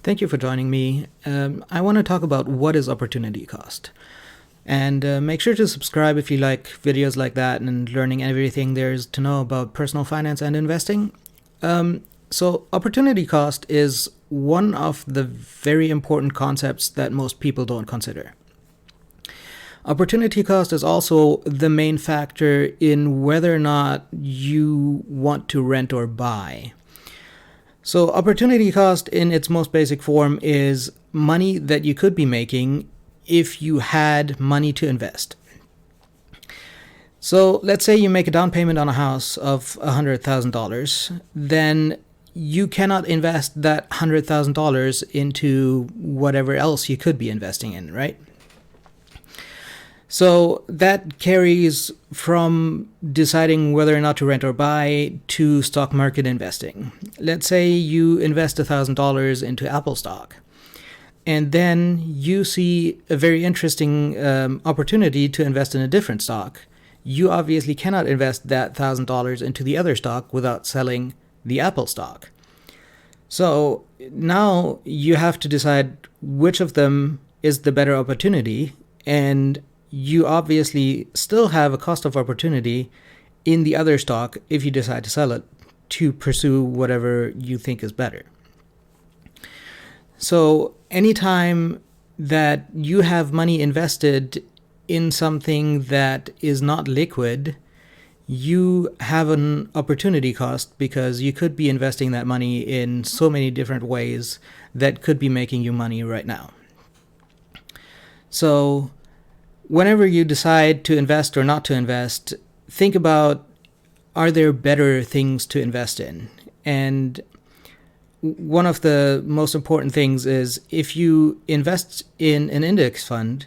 Thank you for joining me. I want to talk about what is opportunity cost. And make sure to subscribe if you like videos like that and learning everything there is to know about personal finance and investing. So opportunity cost is one of the very important concepts that most people don't consider. Opportunity cost is also the main factor in whether or not you want to rent or buy. So opportunity cost in its most basic form is money that you could be making if you had money to invest. So let's say you make a down payment on a house of $100,000, then you cannot invest that $100,000 into whatever else you could be investing in, right? So that carries from deciding whether or not to rent or buy to stock market investing. Let's say you invest $1,000 into Apple stock, and then you see a very interesting opportunity to invest in a different stock. You obviously cannot invest that $1,000 into the other stock without selling the Apple stock. So now you have to decide which of them is the better opportunity, and you obviously still have a cost of opportunity in the other stock if you decide to sell it to pursue whatever you think is better. So anytime that you have money invested in something that is not liquid, you have an opportunity cost because you could be investing that money in so many different ways that could be making you money right now. So whenever you decide to invest or not to invest, think about, are there better things to invest in? And one of the most important things is, if you invest in an index fund,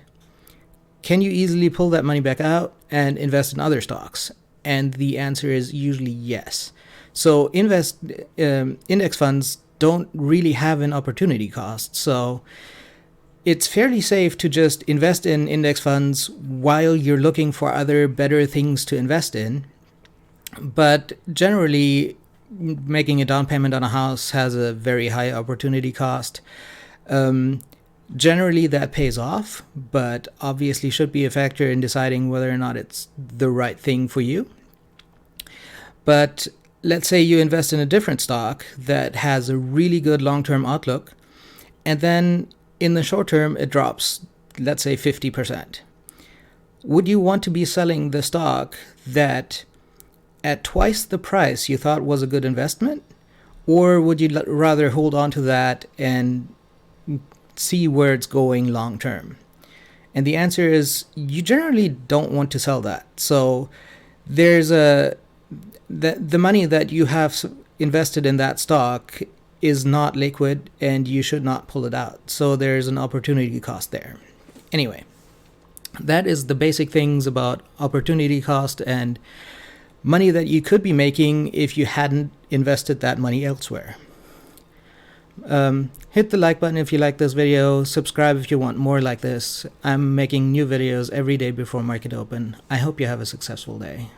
can you easily pull that money back out and invest in other stocks? And the answer is usually yes. So index funds don't really have an opportunity cost. So it's fairly safe to just invest in index funds while you're looking for other better things to invest in. But generally, making a down payment on a house has a very high opportunity cost. Generally, that pays off, but obviously should be a factor in deciding whether or not it's the right thing for you. But let's say you invest in a different stock that has a really good long-term outlook, and then in the short term, it drops, let's say 50%. Would you want to be selling the stock that at twice the price you thought was a good investment? Or would you rather hold on to that and see where it's going long term? And the answer is, you generally don't want to sell that. So there's the money that you have invested in that stock is not liquid, and you should not pull it out. So there's an opportunity cost there. Anyway, that is the basic things about opportunity cost and money that you could be making if you hadn't invested that money elsewhere. Hit the like button if you like this video. Subscribe if you want more like this. I'm making new videos every day before market open. I hope you have a successful day.